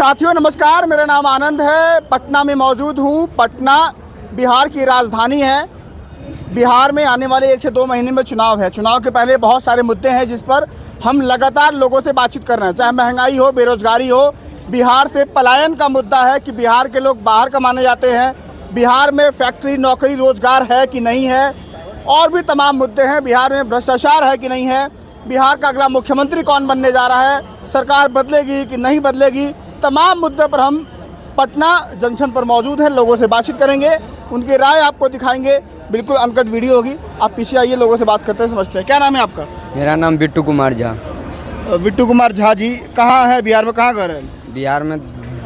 साथियों नमस्कार, मेरा नाम आनंद है। पटना में मौजूद हूँ। पटना बिहार की राजधानी है। बिहार में आने वाले 1 से 2 महीने में चुनाव है। चुनाव के पहले बहुत सारे मुद्दे हैं जिस पर हम लगातार लोगों से बातचीत कर रहे हैं, चाहे महंगाई हो, बेरोजगारी हो, बिहार से पलायन का मुद्दा है कि बिहार के लोग बाहर कमाने जाते हैं, बिहार में फैक्ट्री नौकरी रोजगार है कि नहीं है, और भी तमाम मुद्दे हैं। बिहार में भ्रष्टाचार है कि नहीं है, बिहार का अगला मुख्यमंत्री कौन बनने जा रहा है, सरकार बदलेगी कि नहीं बदलेगी, तमाम मुद्दे पर हम पटना जंक्शन पर मौजूद हैं। लोगों से बातचीत करेंगे, उनकी राय आपको दिखाएंगे। बिल्कुल अनकट वीडियो होगी, आप पीछे आइए, लोगों से बात करते हैं, समझते हैं। क्या नाम है आपका? मेरा नाम बिट्टू कुमार झा। बिट्टू कुमार झा जी, कहाँ है बिहार में, कहाँ घर है? बिहार में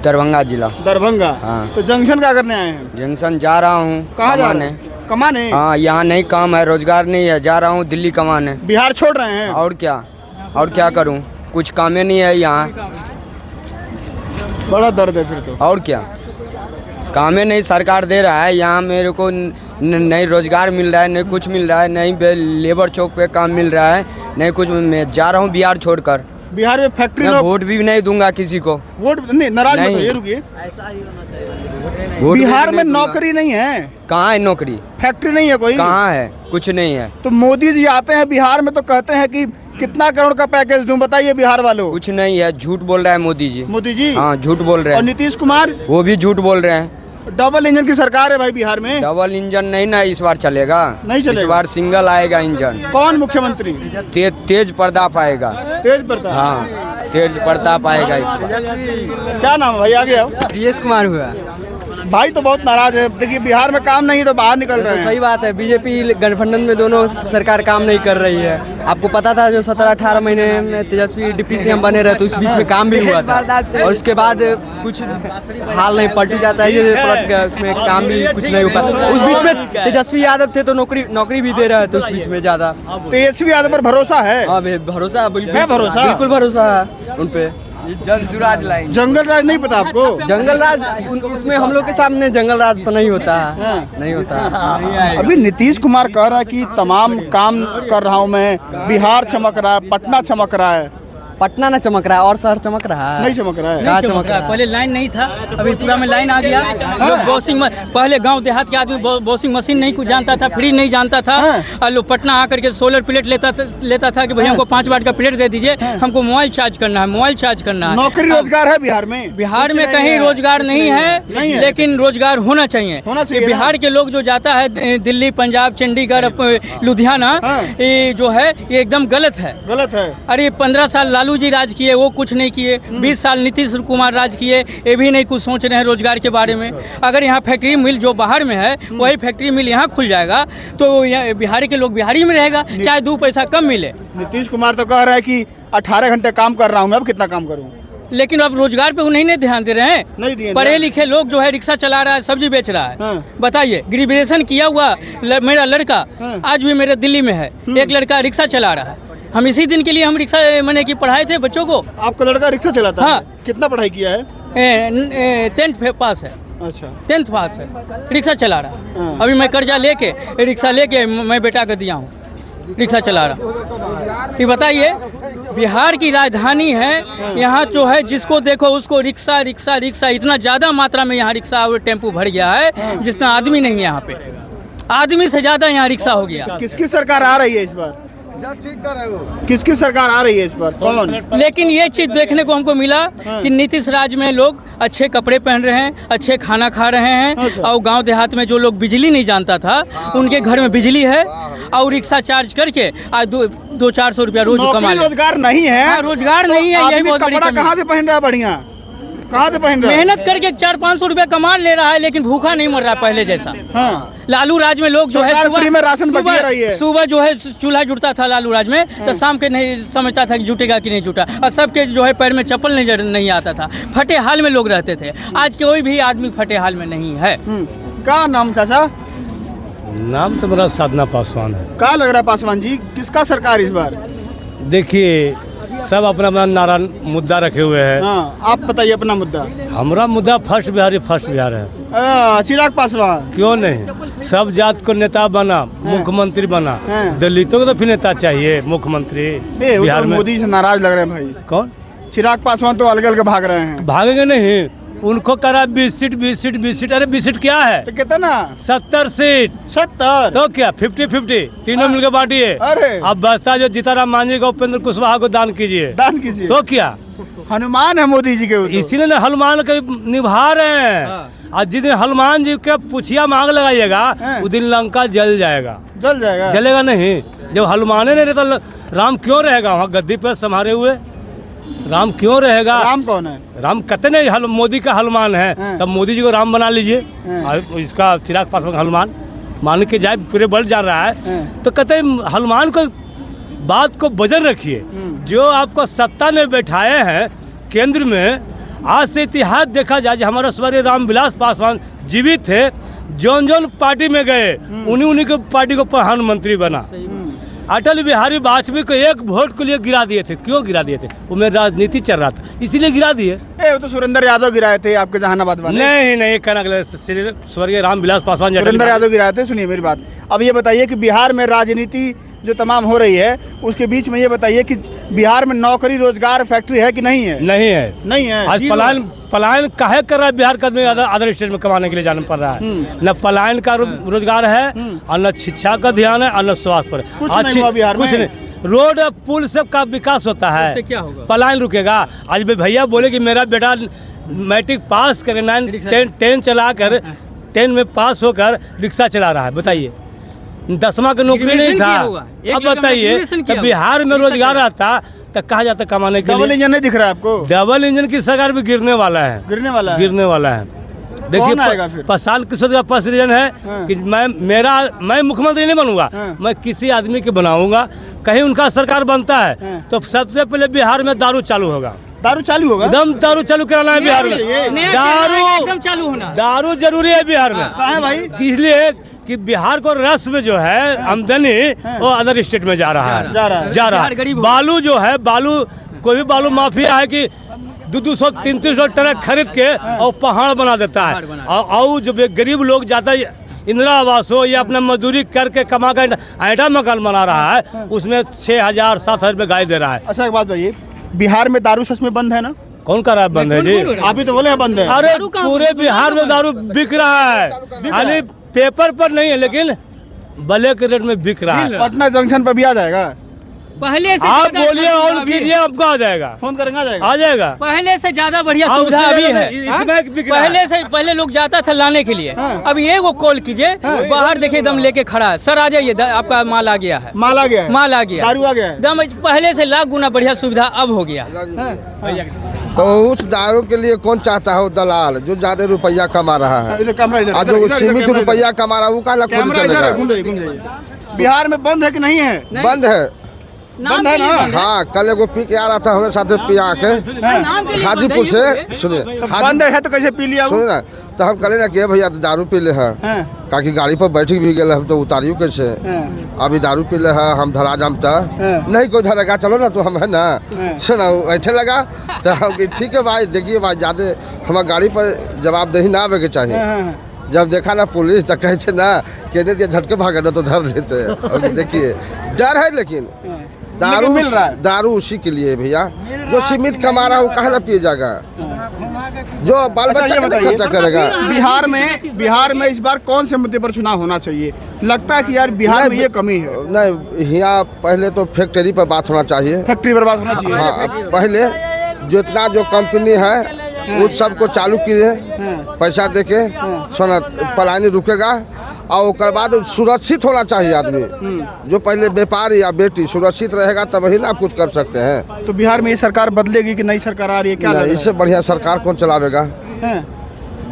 दरभंगा जिला। दरभंगा। हाँ। तो जंक्शन क्या करने आए हैं? जंक्शन जा रहा हूँ। कहाँ जा रहे हैं? कमाने। हाँ, यहाँ नहीं काम है, रोजगार नहीं है, जा रहा हूँ दिल्ली कमाने। बिहार छोड़ रहे हैं? और क्या करूँ, कुछ कामें नहीं है यहाँ। बड़ा दर्द है फिर तो। और क्या, कामें नहीं सरकार दे रहा है यहाँ, मेरे को नहीं रोजगार मिल रहा है, नहीं कुछ मिल रहा है, नहीं लेबर चौक पे काम मिल रहा है, नहीं कुछ। मैं जा रहा हूँ बिहार छोड़कर। बिहार में फैक्ट्री, वोट भी नहीं दूंगा किसी को। वोट नहीं, नाराज मत होइए, रुकिए। बिहार में नौकरी नहीं है। कहाँ है नौकरी? फैक्ट्री नहीं है कोई। कहाँ है? कुछ नहीं है। तो मोदी जी आते हैं बिहार में तो कहते हैं कि कितना करोड़ का पैकेज दूं, बताइए बिहार वालों। कुछ नहीं है, झूठ बोल रहा है मोदी जी। मोदी जी? हाँ, झूठ बोल रहे हैं। और नीतीश कुमार? वो भी झूठ बोल रहे हैं। डबल इंजन की सरकार है भाई बिहार में। डबल इंजन नहीं ना इस बार चलेगा। नहीं चलेगा। इस बार सिंगल आएगा इंजन। कौन मुख्यमंत्री? तेज प्रताप आएगा। तेज प्रताप? हाँ, तेज प्रताप आएगा इस बार। क्या नाम है भाई, आगे आओ। पीएस कुमार हुआ। भाई तो बहुत नाराज है, देखिए बिहार में काम नहीं तो बाहर निकल रहे हैं। सही बात है, बीजेपी गठबंधन में दोनों सरकार काम नहीं कर रही है। आपको पता था जो 17-18 महीने में तेजस्वी डिप्टी सीएम बने रहे तो उस बीच में काम भी हुआ था, और उसके बाद कुछ हाल नहीं, पलट जाता है ये, पलट गया, उसमें काम भी कुछ नहीं हो पाता। उस बीच में तेजस्वी यादव थे तो नौकरी भी दे रहे थे उस बीच में ज्यादा। तेजस्वी यादव पर भरोसा है? हाँ भरोसा, भरोसा बिल्कुल भरोसा है उन पे। जंगल राज नहीं पता आपको? जंगल राज उसमें हम लोग के सामने जंगल राज तो नहीं होता है। हाँ। नहीं होता है। अभी नीतीश कुमार कह रहा है कि तमाम काम कर रहा हूँ मैं, बिहार चमक रहा है, पटना चमक रहा है। पटना ना चमक रहा है और शहर चमक रहा है? नहीं चमक रहा है। कहाँ चमक रहा है? पहले लाइन नहीं था, अभी पूरा में लाइन आ गया। लोग वॉशिंग, पहले गांव देहात के आदमी वॉशिंग मशीन नहीं कुछ जानता था, फ्री नहीं जानता था। और लोग पटना आकर के सोलर प्लेट लेता था कि भैया हमको 5 वाट का प्लेट दे दीजिए, हमको मोबाइल चार्ज करना है, मोबाइल चार्ज करना है। नौकरी रोजगार है बिहार में? बिहार में कहीं रोजगार नहीं है, लेकिन रोजगार होना चाहिए। बिहार के लोग जो जाता है दिल्ली, पंजाब, चंडीगढ़, लुधियाना, ये जो है ये एकदम गलत है। गलत है। अरे 15 साल लालू जी राज किए, वो कुछ नहीं किए। 20 साल नीतीश कुमार राज किए, ये भी नहीं कुछ सोच रहे हैं रोजगार के बारे में। अगर यहाँ फैक्ट्री मिल जो बाहर में है वही फैक्ट्री मिल यहाँ खुल जाएगा तो बिहारी के लोग बिहारी में रहेगा, चाहे 2 पैसा कम मिले। नीतीश कुमार तो कह रहा है कि 18 घंटे काम कर रहा हूँ मैं, अब कितना काम करूँ? लेकिन अब रोजगार पे उन्हें नहीं ध्यान दे रहे हैं। नहीं दिए। पढ़े लिखे लोग जो है रिक्शा चला रहा है, सब्जी बेच रहा है। हाँ। बताइए, ग्रेजुएशन किया हुआ मेरा लड़का आज भी मेरे दिल्ली में है, एक लड़का रिक्शा चला रहा है। हम इसी दिन के लिए हम रिक्शा मैंने की पढ़ाए थे बच्चों को। आपका लड़का रिक्शा चलाता है? हाँ। कितना पढ़ाई किया है? 10th पास है। अच्छा, 10th पास है, रिक्शा चला रहा। हाँ। अभी मैं कर्जा लेके रिक्शा लेके मैं बेटा को दिया हूँ, रिक्शा चला रहा। ये बताइए, बिहार की राजधानी है, यहाँ जो है जिसको देखो उसको रिक्शा रिक्शा रिक्शा, इतना ज़्यादा मात्रा में यहाँ रिक्शा और टेम्पू भर गया है जितना आदमी नहीं है यहाँ पे। आदमी से ज़्यादा यहाँ रिक्शा हो गया। किसकी सरकार आ रही है इस बार? किसकी सरकार आ रही है इस बार, कौन? लेकिन ये चीज देखने को हमको मिला कि नीतीश राज में लोग अच्छे कपड़े पहन रहे हैं, अच्छे खाना खा रहे हैं। और गांव देहात में जो लोग बिजली नहीं जानता था उनके घर में बिजली है, और रिक्शा चार्ज करके आज 200-400 रुपया रोज कमा ले। रोजगार नहीं है। रोजगार नहीं है, यही बहुत बड़ी कपड़ा कहाँ से पहन रहा है? बढ़िया कहाँ से पहन रहा है? मेहनत करके 400-500 रुपया कमा ले रहा है, लेकिन भूखा नहीं मर रहा पहले जैसा। हाँ। लालू राज में लोग जो है फ्री में राशन बंटा रही है। सुबह जो है चूल्हा जुटता था लालू राज में, तो शाम के नहीं समझता था कि जुटेगा कि नहीं जुटा, और सबके जो है पैर में चप्पल नहीं आता था, फटे हाल में लोग रहते थे। आज कोई भी आदमी फटे हाल में नहीं है। क्या नाम चाचा? नाम तो मेरा साधना पासवान है। क्या लग रहा है पासवान जी, किसका सरकार इस बार? देखिए, सब अपना अपना नारा मुद्दा रखे हुए हैं। हाँ, आप बताइए अपना मुद्दा। हमारा मुद्दा फर्स्ट बिहार है। चिराग पासवान। क्यों नहीं, सब जात को नेता बना, मुख्यमंत्री बना। दलितों को तो फिर नेता चाहिए, मुख्यमंत्री। बिहार में मोदी से नाराज लग रहे हैं भाई। कौन? चिराग पासवान तो अलग अलग भाग रहे हैं। भागेंगे नहीं, उनको करा 20 सीट 20 सीट 20 सीट। अरे 20 सीट क्या है, तो कितना 70 सीट 70 तो क्या 50-50 तीनों मिलकर बांटिए। अरे अब बस्ता जो जीताराम मांझी को उपेंद्र कुशवाहा को दान कीजिए, दान कीजिए। तो क्या हनुमान है मोदी जी के ऊपर। इसीलिए ना हनुमान के निभा रहे हैं। आज जिस दिन हनुमान जी के पुछिया मांग लगाइएगा उस दिन लंका जल जाएगा। जल जाएगा? जलेगा नहीं। जब हनुमान नहीं रहता राम क्यों रहेगा वहाँ गद्दी पर संभारे हुए? राम क्यों रहेगा? राम कौन है? राम कहते नहीं मोदी का हनुमान है, तब मोदी जी को राम बना लीजिए। इसका चिराग पासवान का हनुमान मान के जाए पूरे बढ़ जा रहा है, तो कहते हैं हनुमान को बात को वजन रखिए। जो आपको सत्ता में बैठाए हैं केंद्र में, आज से इतिहास देखा जाए, हमारा स्वर्गीय रामविलास पासवान जीवित थे, जौन जौन पार्टी में गए उन्हीं के पार्टी को प्रधानमंत्री बना। अटल बिहारी वाजपेयी को एक वोट के लिए गिरा दिए थे। क्यों गिरा दिए थे? वो में राजनीति चल रहा था, इसीलिए गिरा दिए। वो तो सुरेंद्र यादव गिराए थे आपके जहानाबाद वाले। नहीं कहना गलत। स्वर्गीय रामविलास पासवान सुरेंद्र यादव गिराए थे। सुनिए मेरी बात, अब ये बताइए कि बिहार में राजनीति जो तमाम हो रही है उसके बीच में ये बताइए कि बिहार में नौकरी रोजगार फैक्ट्री है कि नहीं है? नहीं है, नहीं है। आज पलायन काहे कर रहा है बिहार का आदमी अदर स्टेट में कमाने के लिए जाना पड़ रहा है। न पलायन का रोजगार है और न शिक्षा का ध्यान है और न स्वास्थ्य पर। कुछ नहीं हुआ बिहार में। कुछ नहीं। रोड पुल सब का विकास होता है, इससे क्या होगा? पलायन रुकेगा? आज भैया बोले कि मेरा बेटा मैट्रिक पास करे 10 चला कर 10 में पास होकर रिक्शा चला रहा है। बताइए 10वां का नौकरी नहीं था। अब बताइए तो बिहार में रोजगार आता तो कहा जाता कमाने के लिए। डबल इंजन नहीं दिख रहा है आपको? डबल इंजन की सरकार भी गिरने वाला है। गिरने वाला है? गिरने वाला है। देखिए प्रशांत किशोर का फर्स्ट रीजन है कि मैं मुख्यमंत्री नहीं बनूंगा, मैं किसी आदमी के बनाऊंगा। कहीं उनका सरकार बनता है तो सबसे पहले बिहार में दारू चालू होगा। दारू चालू होगा? एकदम दारू चालू कराना है बिहार में। एकदम चालू होना, दारू जरूरी है बिहार में। है भाई? इसलिए कि बिहार को रस में जो है आमदनी वो अदर स्टेट में जा रहा है। जा रहा है। बालू जो है, कोई भी बालू माफिया है कि 200-300 ट्रक खरीद के और पहाड़ बना देता है। और जो गरीब लोग जाता है इंदिरा आवास हो या अपना मजदूरी करके कमा कर ऐटा मकान बना रहा है, उसमें 6,000-7,000 रुपये गाय दे रहा है। अच्छा एक बात बताइए, बिहार में दारू सच में बंद है ना? कौन कर रहा है बंद है जी? आप ही तो बोले बंद है। अरे पूरे बिहार में दारू बिक रहा है, खाली पेपर पर नहीं है लेकिन ब्लैक रेट में बिक रहा है। पटना जंक्शन पर भी आ जाएगा? पहले से आप बोलिए और कीजिए, आपको आ जाएगा। फोन करेंगे आ जाएगा। पहले से ज्यादा बढ़िया सुविधा अभी है। पहले लोग जाता था लाने के लिए, अभी एक वो कॉल कीजिए, बाहर देखे दम लेके खड़ा है, सर आ जाइए आपका माल आ गया है। माल आ गया? माल आ गया, दारू आ गया। दम पहले से लाख गुना बढ़िया सुविधा अब हो गया। तो उस दारू के लिए कौन चाहता है? दलाल जो ज्यादा रुपया कमा रहा है, जो सीमित रुपया कमा रहा है वो का बिहार में बंद है कि नहीं है? बंद है। बंद है ना? हाँ, कल एगो पी के आ रहा था हमारे साथ पिया के हाजीपुर से। सुनिए बंद है तो कैसे पी लिया? सुनिए ना, तो हम कहे ना कि भैया दारू पी ले है, काकि गाड़ी पर बैठ भी गए, हम तो उतारियो कैसे? अभी दारू पी ले है, हम धरा जमता नहीं, कोई धरेगा, चलो ना तो हम है ना। सुना ऐसे लगा तो हम ठीक है भाई, देखिए भाई ज्यादा हमारे गाड़ी पर जवाबदेही ना आवे के चाहिए। जब देखा ना पुलिस तो कहते ना कि झटके भागे ना तो धर लेते। और देखिए डर है, लेकिन दारू मिल रहा है। दारू उसी के लिए भैया जो सीमित कमा रहा है वो कहाँ ना पिए जाएगा, जो बाल बच्चा का खर्चा करेगा। बिहार में इस बार कौन से मुद्दे पर चुनाव होना चाहिए? लगता है कि यार बिहार में ये कमी है। नहीं, यहाँ पहले तो फैक्ट्री पर बात होना चाहिए। फैक्ट्री पर बात होना चाहिए। हाँ, पहले जितना जो कंपनी है उस सबको चालू किए, पैसा देके सोना पलायन रुकेगा। और उसके बाद सुरक्षित होना चाहिए आदमी। जो पहले व्यापारी या बेटी सुरक्षित रहेगा तब ही ना कुछ कर सकते हैं। तो बिहार में ये सरकार बदलेगी कि नई सरकार आ रही है? क्या इससे बढ़िया सरकार कौन चलावेगा?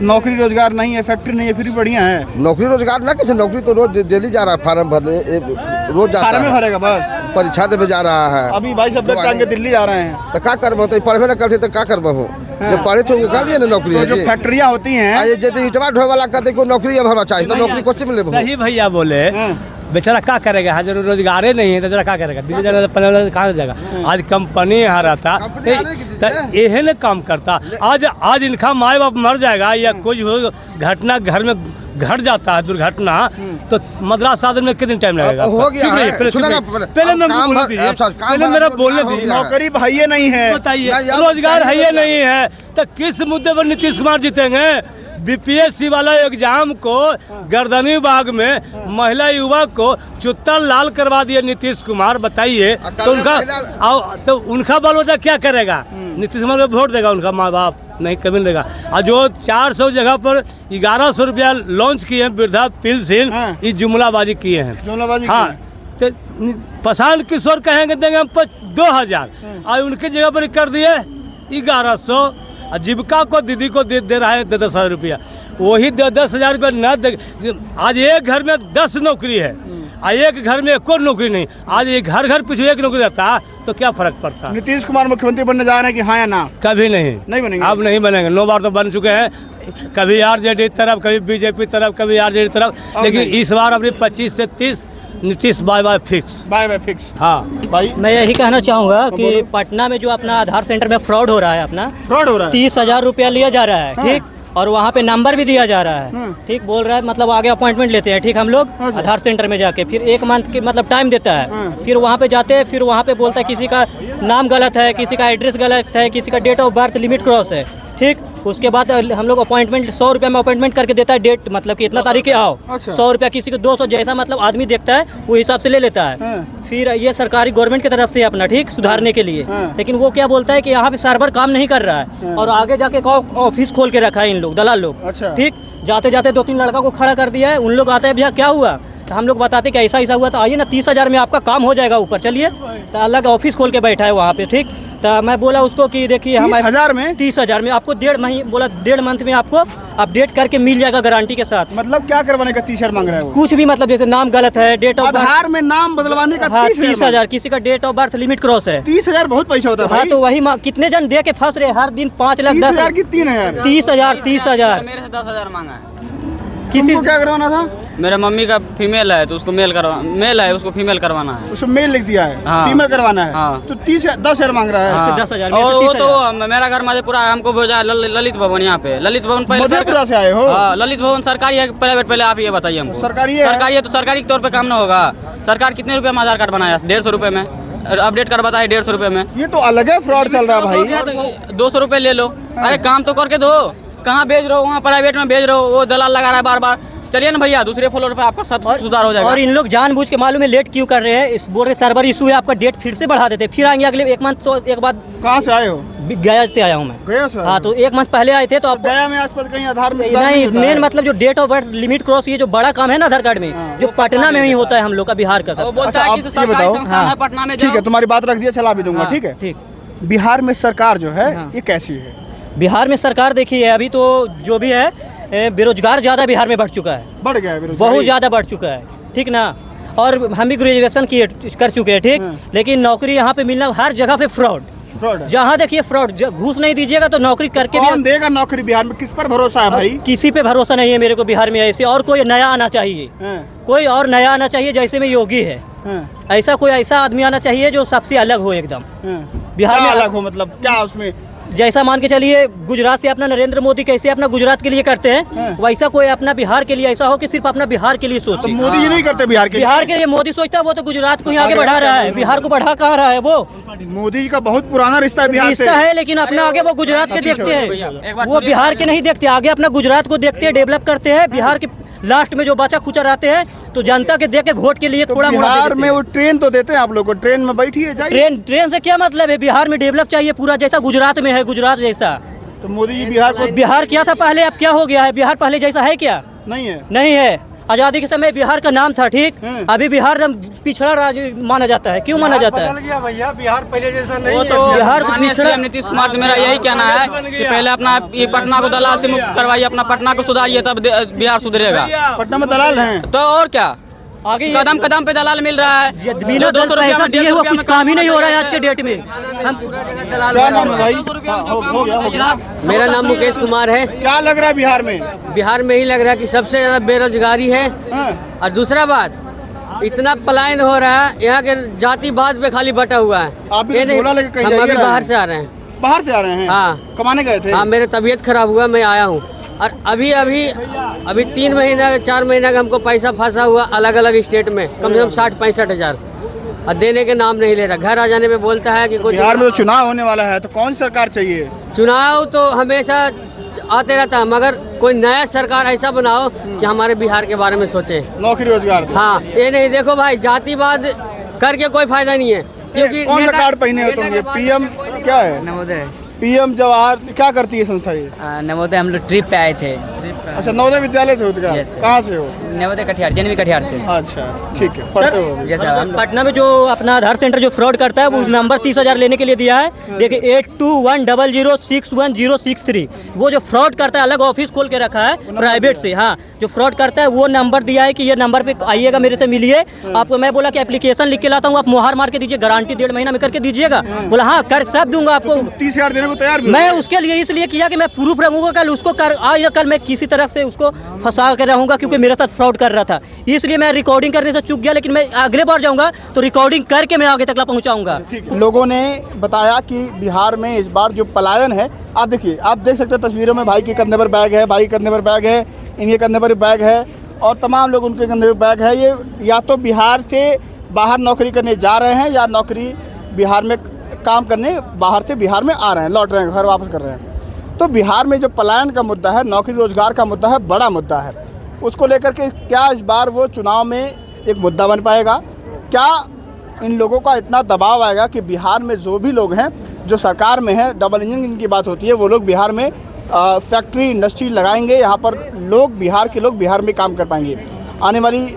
नौकरी रोजगार नहीं है, फैक्ट्री नहीं है, फिर भी बढ़िया है। नौकरी रोजगार ना, कैसे नौकरी तो रोज डेली जा रहा है, फार्म भरने रोज जाता है, भरेगा बस, परीक्षा देने जा रहा है। अभी भाई सब टांगे दिल्ली जा रहे हैं तो क्या करबो? तो पढ़वे ना करते तो क्या करबो? जब पढ़े तो कर लिए ना नौकरी। तो जो फैक्ट्रियाँ होती हैं, जैसे इटवा ढोए वाला कहते को नौकरी अब हमें चाहिए, तो नौकरी कोची में ले? सही भैया बोले, बेचारा क्या करेगा? हाँ, जरूर रोजगार नहीं है तो जरा क्या करेगा? दिल्ली जाना, पंजाब कहाँ जाएगा? आज कंपनी यहाँ रहता तो यही काम करता। आज इनका माँ बाप मर जाएगा या कुछ घटना घर में घट जाता है दुर्घटना तो मद्रास साधन में कितने टाइम लगेगा? हो गया चुप रहिए, है। पहले चुप सुना ना, रहिए। पहले मैं काम बोलने भर- दीजिए, अच्छा, काम पहले भर- मेरा बोलने हो दीजिए। गया। नौकरी भाई नहीं है। बताइए, नहीं, अब रोजगार है चाहिए ये तो नहीं है तो किस मुद्दे पर नीतीश कुमार जीतेंगे? बीपीएससी वाला एग्जाम को गर्दनी बाग में महिला युवक को चुत्तर लाल करवा दिए नीतीश कुमार। बताइए तो उनका बाल बच्चा क्या करेगा? नीतीश कुमार को वोट देगा उनका माँ बाप? नहीं, कभी नहीं देगा। और जो 400 जगह पर 1100 रुपया लॉन्च किए हैं वृद्धा पेंशन, ये जुमलाबाजी किए हैं। जुमलाबाजी हाँ, तो प्रशांत किशोर कहेंगे देंगे हम 2000 और उनकी जगह पर कर दिए 1100। जीविका को दीदी को दे रहा है 10,000 रुपया। वही 10,000 रुपया न दे। आज एक घर में 10 नौकरी है और एक घर में कोई नौकरी नहीं। आज ये घर घर पीछे एक नौकरी रहता तो क्या फर्क पड़ता? नीतीश कुमार मुख्यमंत्री बनने जा रहे हैं कि हाँ या ना? कभी नहीं, नहीं बनेंगे। अब नहीं बनेंगे। 9 बार तो बन चुके हैं, कभी आरजेडी तरफ, कभी बीजेपी तरफ, कभी आरजेडी तरफ। लेकिन इस बार अपनी 25 से 30 Nitish by fix. By fix. हाँ भाई मैं यही कहना चाहूँगा कि पटना में जो अपना आधार सेंटर में फ्रॉड हो रहा है, अपना फ्रॉड हो रहा है। 30,000 रुपया लिया जा रहा है, ठीक, और वहाँ पे नंबर भी दिया जा रहा है, ठीक, बोल रहा है मतलब आगे अपॉइंटमेंट लेते हैं, ठीक, हम लोग आधार सेंटर में जाके फिर 1 मंथ के मतलब टाइम देता है, फिर वहाँ पे जाते हैं, फिर वहाँ पे बोलता है किसी का नाम गलत है, किसी का एड्रेस गलत है, किसी का date of birth limit cross है, ठीक। उसके बाद हम लोग अपॉइंटमेंट 100 रुपया में अपॉइंटमेंट करके देता है, डेट मतलब कि इतना तारीख के आओ। अच्छा। 100 रुपया किसी को 200, जैसा मतलब आदमी देखता है वो हिसाब से ले लेता है। फिर ये सरकारी गवर्नमेंट की तरफ से अपना, ठीक, सुधारने के लिए। लेकिन वो क्या बोलता है कि यहाँ पे सर्वर काम नहीं कर रहा है और आगे जाके ऑफिस खोल के रखा है इन लोग, दलाल लोग। अच्छा। ठीक, जाते जाते 2-3 लड़का को खड़ा कर दिया है। उन लोग आते हैं, भैया क्या हुआ? तो हम लोग बताते कि ऐसा ऐसा हुआ, तो आइए ना 30,000 में आपका काम हो जाएगा ऊपर, चलिए। तो अलग ऑफिस खोल के बैठा है वहाँ पे, ठीक। तो मैं बोला उसको कि देखिए हम 30,000 में 30,000 में आपको 1.5 महीने, बोला 1.5 मंथ में आपको अपडेट करके मिल जाएगा गारंटी के साथ। मतलब क्या करवाने का 30,000 मांग रहा है वो? कुछ भी, मतलब जैसे नाम गलत है, डेट ऑफ आधार में नाम बदलवाने का हाँ 30,000। 30,000, किसी का date of birth limit cross है। 30,000 बहुत पैसा होता है हाँ भाई। तो वही कितने जन दे के फंस रहे हर दिन, 5 लाख 10 30,000 की 3,000। 30,000 30,000 मेरे से 10,000 मांगा है। किसी को क्या करवाना था? मेरे मम्मी का फीमेल है तो उसको मेल है, उसको फीमेल करवाना है। उसमें मेल लिख दिया है, हाँ। फीमेल करवाना है। हाँ। तो 10,000 मांग रहा है। हाँ। 10,000 में और से वो 30,000। तो मेरा घर मधेपुरा है, हमको भेजा है ललित भवन। यहाँ पे ललित भवन पहले मधेपुरा से आए हो? हाँ, ललित भवन सरकारी है प्राइवेट? पहले आप ये बताइए हमको। सरकारी है। सरकारी है तो सरकारी के तौर पे काम ना होगा? सरकार कितने रुपए में आधार कार्ड बनाया? 150 रुपए में अपडेट करवाता है, 150 रुपए में। ये तो अलग है, फ्रॉड चल रहा है भाई। 200 रुपए ले लो। अरे काम तो करके दो। कहाँ भेज रहे हो? वहाँ प्राइवेट में भेज रहे हो, वो दलाल लगा रहा है बार बार। चलिए ना भैया, दूसरे फ्लोर पे आपका सब सुधार हो जाएगा। और इन लोग जानबूझ के मालूम है लेट क्यों कर रहे हैं, इस बोल रहे सर्वर इशू है, आपका डेट फिर से बढ़ा देते, फिर आएंगे अगले 1 मंथ। तो एक बात, कहाँ से आए हो? गया से आया हूँ मैं। गया से? हाँ, तो 1 मंथ पहले आए थे तो आप गया में आसपास कहीं आधार में सुधार नहीं, होता मेन है? मतलब जो date of birth limit cross, ये जो बड़ा काम है ना आधार कार्ड में, जो पटना में ही होता है हम लोग का, बिहार का वो सब। बोलता अच्छा, है आप कि ये सरकारी बताओ। संस्थान है पटना में ठीक जाओ। है, तुम्हारी बात रख दिया, चला भी दूंगा। हाँ, ठीक है। ठीक। बिहार में सरकार जो है हाँ। ये कैसी है? बिहार में सरकार देखिए अभी तो जो भी है, बेरोजगार ज़्यादा बिहार में बढ़ चुका है, बढ़ गया है बेरोजगारी। बहुत ज़्यादा बढ़ चुका है, ठीक ना। और हम भी ग्रेजुएशन कर चुके हैं, ठीक, लेकिन नौकरी यहाँ पे मिलना हर जगह पे फ्रॉड। फ्रॉड है। जहाँ देखिए फ्रॉड, घूस नहीं दीजिएगा तो नौकरी करके कौन भी देगा नौकरी बिहार में? किस पर भरोसा है भाई? किसी पे भरोसा नहीं है मेरे को बिहार में। ऐसे और कोई नया आना चाहिए, हाँ, कोई और नया आना चाहिए, जैसे में योगी है, हाँ, ऐसा कोई ऐसा आदमी आना चाहिए जो सबसे अलग हो एकदम। हाँ। बिहार क्या में अलग हो, मतलब क्या उसमें? जैसा मान के चलिए गुजरात से अपना नरेंद्र मोदी कैसे अपना गुजरात के लिए करते हैं, वैसा कोई अपना बिहार के लिए ऐसा हो कि सिर्फ अपना बिहार के लिए तो सोचे। मोदी जी नहीं करते बिहार के? बिहार के लिए मोदी सोचता है, वो तो गुजरात को ही आगे बढ़ा रहा है, बिहार को बढ़ा कहाँ रहा है वो। मोदी जी का बहुत पुराना रिश्ता है बिहार से। रिश्ता है, लेकिन अपना आगे वो गुजरात के देखते हैं, वो बिहार के नहीं देखते, आगे अपना गुजरात को देखते हैं, डेवलप करते हैं। बिहार के लास्ट में जो बचा खुचा रहते हैं तो जनता के देख के वोट के लिए तो थोड़ा मोड़ा दे बिहार देते में हैं। वो ट्रेन तो देते हैं आप लोग को, ट्रेन में बैठिए जाइए। ट्रेन से क्या मतलब है? बिहार में डेवलप चाहिए पूरा, जैसा गुजरात में है, गुजरात जैसा। तो मोदी जी बिहार को बिहार क्या था पहले, अब क्या हो गया है? बिहार पहले जैसा है क्या? नहीं है। नहीं है। आजादी के समय बिहार का नाम था, ठीक, अभी बिहार पिछड़ा राज्य माना जाता है। क्यों माना जाता है? गया भैया, बिहार पहले जैसा नहीं वो है। तो बिहार को माननीय पिछड़ा- सीएम नीतीश कुमार से मेरा यही कहना है कि पहले अपना ये पटना को दलाल से मुक्त करवाइए, अपना पटना को सुधारिए, तब बिहार सुधरेगा। पटना में दलाल हैं। तो और क्या, आगे कदम कदम पे दलाल मिल रहा है। बिना 200 पैसा रुपया दिए हुआ कुछ काम ही नहीं हो रहा है आज के डेट में। हम क्या नाम है भाई? हाँ, हो गया। मेरा नाम मुकेश कुमार है। क्या लग रहा है बिहार में? बिहार में ही लग रहा है कि सबसे ज़्यादा बेरोजगारी है। हाँ, और दूसरा बात, इतना पलायन हो रहा है, यहाँ के जातिवाद पे खाली बटा हुआ है। आप भी ये तो नहीं, झोला लेके कहीं हम जा ही अभी रहे बाहर हैं। से आ रहे हैं। बाहर से आ रहे हैं? हाँ। कमाने गए थे? हाँ, मेरी तबीयत खराब हुआ, मैं आया हूँ। और अभी 3 महीना 4 महीना का हमको पैसा फंसा हुआ अलग अलग स्टेट में कम से कम 60-65 हज़ार और देने के नाम नहीं ले रहा। घर आ जाने पे बोलता है कि कुछ बिहार में तो चुनाव होने वाला है, तो कौन सी सरकार चाहिए? चुनाव तो हमेशा आते रहता है, मगर कोई नया सरकार ऐसा बनाओ कि हमारे बिहार के बारे में सोचे। नौकरी रोजगार दे। हाँ, ये नहीं देखो भाई, जातिवाद करके कोई फायदा नहीं है, क्योंकि कौन सा कार्ड पहने हो तुम? ये पीएम क्या है? नवोदय पीएम जवाहर क्या करती है संस्था ये? नवोदय हम लोग ट्रिप पे आए थे। अच्छा, नवोदय विद्यालय से हो? कहाँ से हो? नवोदय कटिहार, जनवी कटिहार से। अच्छा ठीक है, पढ़ते हो अभी? पटना में जो अपना आधार सेंटर जो फ्रॉड करता है वो नंबर 30,000 लेने के लिए दिया है। देखिए 8210061063 वो जो फ्रॉड करता है अलग ऑफिस खोल के रखा है प्राइवेट से। हाँ, जो फ्रॉड करता है वो नंबर दिया है कि ये नंबर पे आइएगा, मेरे से मिलिए। आपको मैं बोला कि एप्लीकेशन लिख के लाता हूँ, आप मुहर मार के दीजिए, गारंटी 1.5 महीना में करके दीजिएगा। बोला हाँ कर सब दूंगा आपको। 30,000 देने को तैयार भी? मैं उसके लिए इसलिए किया कि मैं प्रूफ रखूंगा, कल उसको आज या कल मैं किसी तरह से उसको फंसा कर रहूंगा, क्योंकि मेरे साथ फ्रॉड कर रहा था। इसलिए मैं रिकॉर्डिंग करने से चूक गया, लेकिन मैं अगले बार जाऊंगा तो रिकॉर्डिंग करके मैं आगे तक पहुंचाऊंगा। लोगों ने बताया कि बिहार में इस बार जो पलायन है, आप देखिए, आप देख सकते हैं तस्वीरों में, भाई के कंधे पर बैग है, भाई के कंधे पर बैग है, इनके कंधे पर बैग है और तमाम लोग उनके कंधे पर बैग है। ये या तो बिहार से बाहर नौकरी करने जा रहे हैं या नौकरी बिहार में काम करने बाहर से बिहार में आ रहे हैं, लौट रहे हैं, घर वापस कर रहे हैं। तो बिहार में जो पलायन का मुद्दा है, नौकरी रोजगार का मुद्दा है, बड़ा मुद्दा है। उसको लेकर के क्या इस बार वो चुनाव में एक मुद्दा बन पाएगा? क्या इन लोगों का इतना दबाव आएगा कि बिहार में जो भी लोग हैं जो सरकार में है, डबल इंजन की बात होती है, वो लोग बिहार में फैक्ट्री इंडस्ट्री लगाएंगे, यहाँ पर लोग बिहार के लोग बिहार में काम कर पाएंगे? आने वाली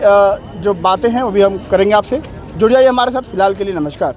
जो बातें हैं वो भी हम करेंगे आपसे। जुड़ जाइए हमारे साथ। फिलहाल के लिए नमस्कार।